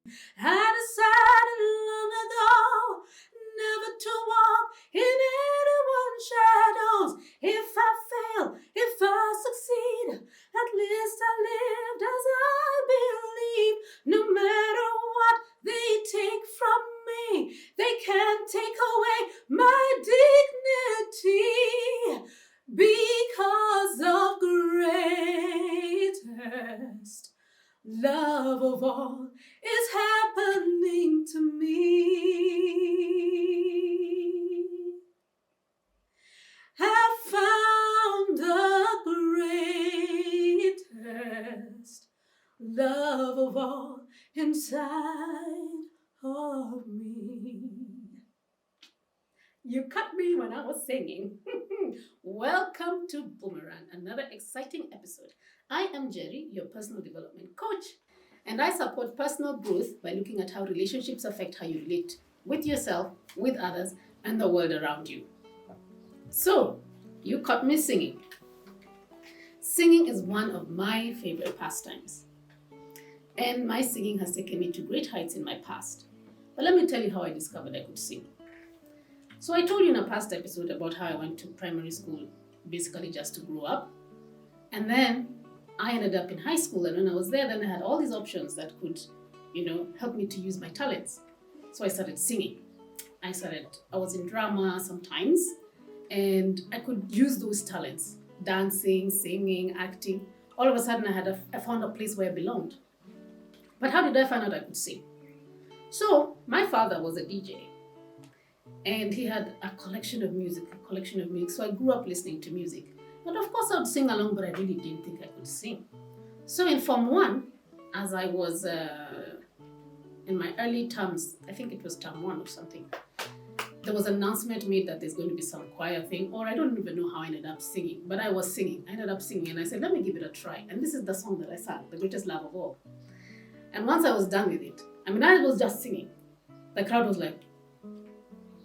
I decided long ago never to walk in anyone's shadows. If I fail, if I succeed, at least I lived as I believe. No matter what they take from me, they can't take away my dignity, because of greatest love of all is happening to me. I found the greatest love of all inside of me. You cut me when I was singing. Welcome to Boomerang, another exciting episode. I am Jerry, your personal development coach, and I support personal growth by looking at how relationships affect how you relate with yourself, with others, and the world around you. So, you caught me singing. Singing is one of my favorite pastimes, and my singing has taken me to great heights in my past. But let me tell you how I discovered I could sing. So I told you in a past episode about how I went to primary school basically just to grow up. And then I ended up in high school, and when I was there, then I had all these options that could, help me to use my talents. So I started singing. I was in drama sometimes, and I could use those talents, dancing, singing, acting. All of a sudden I found a place where I belonged. But how did I find out I could sing? So my father was a DJ. And he had a collection of music. So I grew up listening to music. But of course I would sing along, but I really didn't think I could sing. So in Form 1, as I was in my early terms, I think it was term 1 or something, there was an announcement made that there's going to be some choir thing, or I don't even know how I ended up singing, but I was singing. I ended up singing, and I said, let me give it a try. And this is the song that I sang, The Greatest Love of All. And once I was done with it, I was just singing. The crowd was like,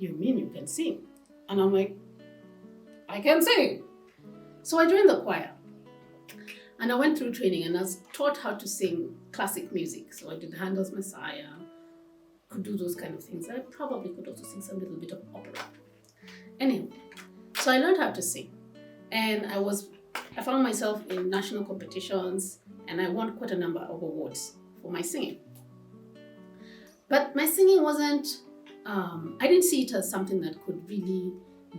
you mean you can sing? And I'm like, I can sing. So I joined the choir. And I went through training, and I was taught how to sing classic music. So I did Handel's Messiah, could do those kind of things. I probably could also sing some little bit of opera. Anyway, so I learned how to sing. And I found myself in national competitions, and I won quite a number of awards for my singing. But my singing wasn't, I didn't see it as something that could really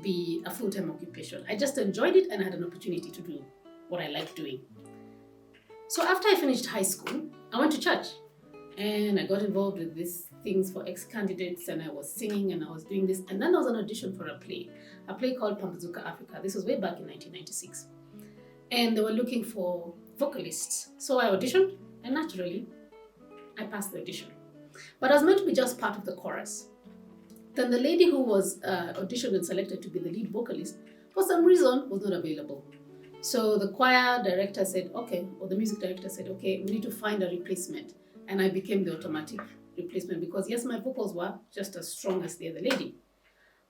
be a full-time occupation. I just enjoyed it, and I had an opportunity to do what I liked doing. So after I finished high school, I went to church, and I got involved with these things for ex-candidates, and I was singing, and I was doing this. And then there was an audition for a play called Boomerang Africa. This was way back in 1996. And they were looking for vocalists. So I auditioned, and naturally, I passed the audition. But I was meant to be just part of the chorus. Then the lady who was auditioned and selected to be the lead vocalist, for some reason, was not available. So the choir director said, the music director said, we need to find a replacement. And I became the automatic replacement because, yes, my vocals were just as strong as the other lady.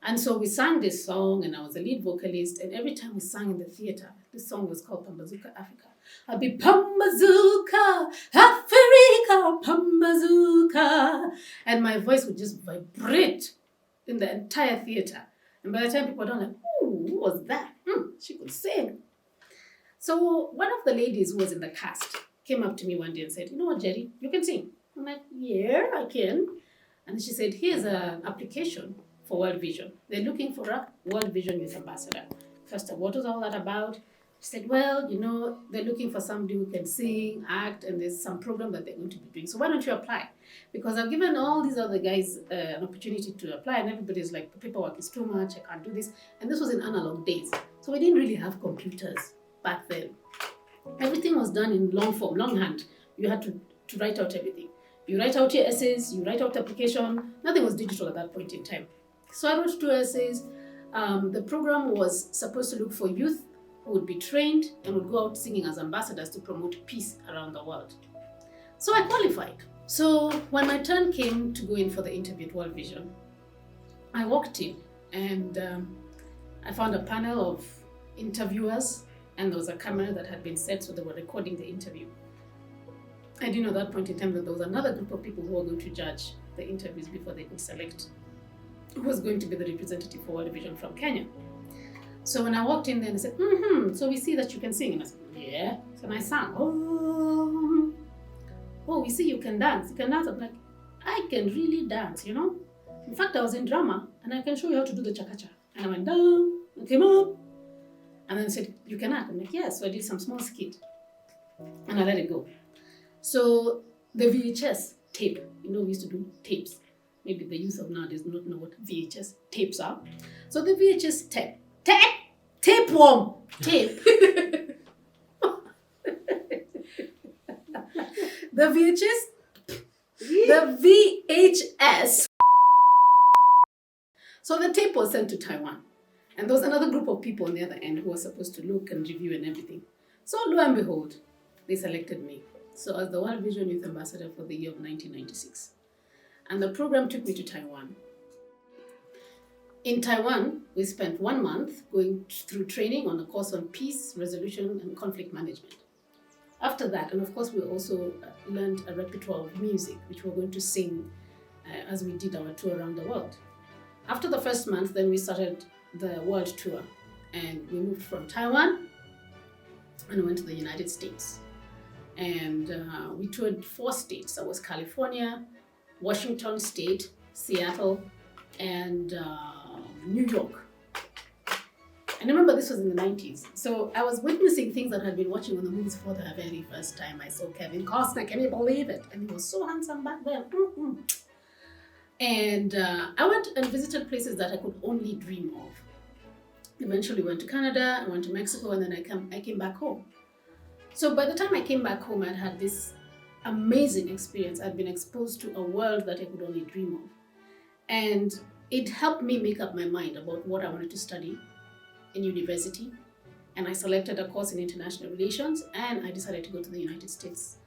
And so we sang this song, and I was the lead vocalist. And every time we sang in the theater, this song was called Pambazuka Africa. I'd be Pambazuka Africa, Pambazuka. And my voice would just vibrate in the entire theater. And by the time people were done, like, ooh, who was that? She could sing. So one of the ladies who was in the cast came up to me one day and said, you know what, Jerry, you can sing. I'm like, yeah, I can. And she said, here's an application for World Vision. They're looking for a World Vision Youth Ambassador. First, what was all that about? She said, well, they're looking for somebody who can sing, act, and there's some program that they're going to be doing. So why don't you apply? Because I've given all these other guys an opportunity to apply, and everybody's like, the paperwork is too much, I can't do this. And this was in analog days. So we didn't really have computers back then. Everything was done in long form, longhand. You had to write out everything. You write out your essays, you write out the application. Nothing was digital at that point in time. So I wrote 2 essays. The program was supposed to look for youth who would be trained and would go out singing as ambassadors to promote peace around the world. So I qualified. So when my turn came to go in for the interview at World Vision, I walked in, and I found a panel of interviewers, and there was a camera that had been set, so they were recording the interview. I didn't know at that point in time that there was another group of people who were going to judge the interviews before they could select who was going to be the representative for World Vision from Kenya. So when I walked in there, they said, so we see that you can sing. And I said, yeah. So when I sang, oh, we see you can dance. You can dance. I'm like, I can really dance, you know. In fact, I was in drama, and I can show you how to do the cha-cha-cha. And I went down, and came up, and then said, you can act. I'm like, yes. So I did some small skit, and I let it go. So the VHS tape, we used to do tapes. Maybe the youth of nowadays do not know what VHS tapes are. So the VHS tapeworm. The VHS. So the tape was sent to Taiwan. And there was another group of people on the other end who were supposed to look and review and everything. So lo and behold, they selected me. So as the World Vision Youth Ambassador for the year of 1996. And the program took me to Taiwan. In Taiwan, we spent 1 month going through training on a course on peace, resolution, and conflict management. After that, and of course, we also learned a repertoire of music, which we're going to sing as we did our tour around the world. After the first month, then we started the world tour, and we moved from Taiwan and went to the United States. And we toured 4 states. That was California, Washington State, Seattle, and New York. And remember, this was in the 90s. So I was witnessing things that I had been watching on the movies for the very first time. I saw Kevin Costner, can you believe it? And he was so handsome back then. And I went and visited places that I could only dream of. Eventually went to Canada, I went to Mexico, and then I came back home. So by the time I came back home, I'd had this amazing experience. I'd been exposed to a world that I could only dream of. And it helped me make up my mind about what I wanted to study in university. And I selected a course in international relations, and I decided to go to the United States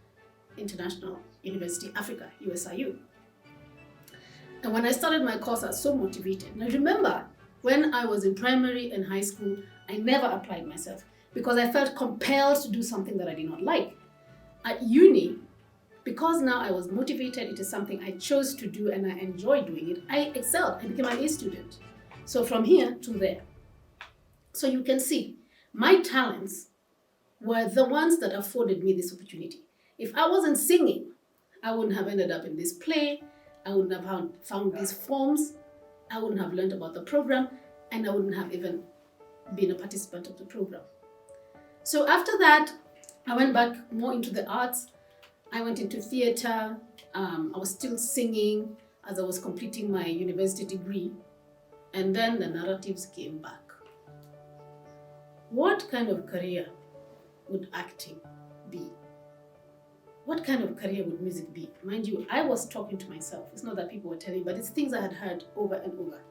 International University Africa, USIU. And when I started my course, I was so motivated. Now remember, when I was in primary and high school, I never applied myself because I felt compelled to do something that I did not like. At uni, because now I was motivated, it is something I chose to do and I enjoyed doing it, I excelled. I became an A student. So from here to there. So you can see, my talents were the ones that afforded me this opportunity. If I wasn't singing, I wouldn't have ended up in this play, I wouldn't have found these forms, I wouldn't have learned about the program, and I wouldn't have even been a participant of the program. So after that, I went back more into the arts. I went into theater. I was still singing as I was completing my university degree. And then the narratives came back. What kind of career would acting be? What kind of career would music be? Mind you, I was talking to myself. It's not that people were telling me, but it's things I had heard over and over.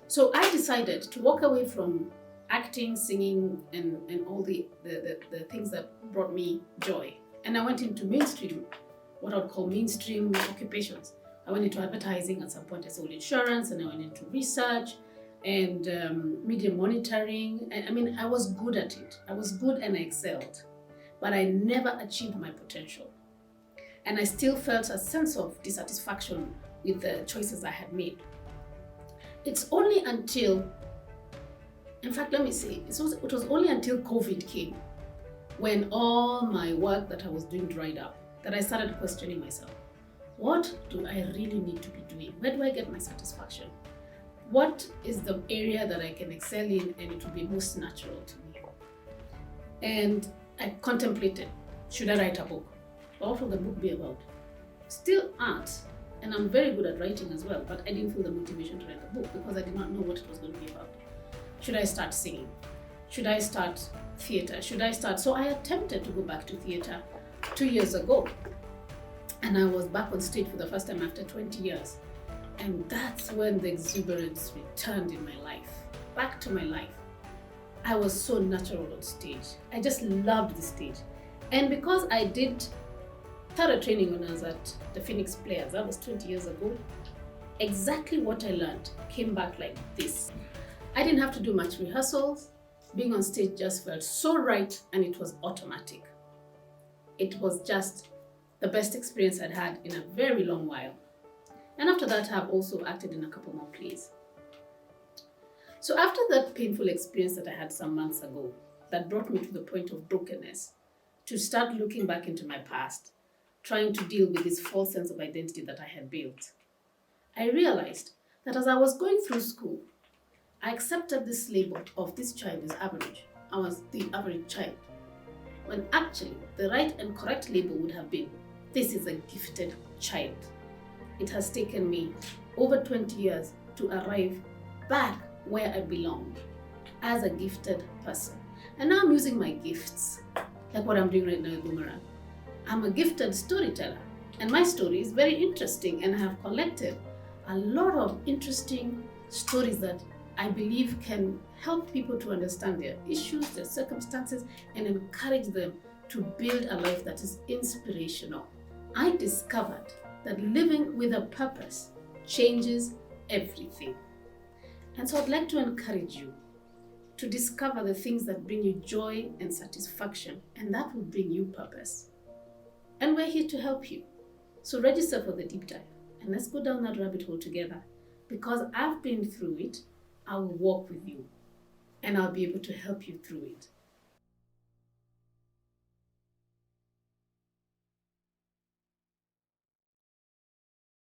So I decided to walk away from acting, singing, and all the things that brought me joy. And I went into mainstream, what I would call mainstream occupations. I went into advertising. At some point I sold insurance, and I went into research and media monitoring. I mean, I was good at it. I was good and I excelled, but I never achieved my potential. And I still felt a sense of dissatisfaction with the choices I had made. It's only until, in fact, let me say, it was only until COVID came, when all my work that I was doing dried up, that I started questioning myself. What do I really need to be doing? Where do I get my satisfaction? What is the area that I can excel in and it will be most natural to me? And I contemplated, should I write a book? What will the book be about? Still art, and I'm very good at writing as well, but I didn't feel the motivation to write the book because I did not know what it was going to be about. Should I start singing? Should I start theater? So I attempted to go back to theater 2 years ago, and I was back on stage for the first time after 20 years. And that's when the exuberance returned in my life, back to my life. I was so natural on stage. I just loved the stage. And because I did theater training when I was at the Phoenix Players, that was 20 years ago, exactly what I learned came back like this. I didn't have to do much rehearsals. Being on stage just felt so right, and it was automatic. It was just the best experience I'd had in a very long while. And after that, I've also acted in a couple more plays. So after that painful experience that I had some months ago, that brought me to the point of brokenness, to start looking back into my past, trying to deal with this false sense of identity that I had built, I realized that as I was going through school, I accepted this label of this child is average. I was the average child. When actually, the right and correct label would have been, this is a gifted child. It has taken me over 20 years to arrive back where I belong as a gifted person. And now I'm using my gifts, like what I'm doing right now with Boomerang. I'm a gifted storyteller, and my story is very interesting, and I have collected a lot of interesting stories that I believe can help people to understand their issues, their circumstances, and encourage them to build a life that is inspirational. I discovered that living with a purpose changes everything. And so I'd like to encourage you to discover the things that bring you joy and satisfaction, and that will bring you purpose. And we're here to help you. So register for the deep dive, and let's go down that rabbit hole together. Because I've been through it, I will walk with you, and I'll be able to help you through it.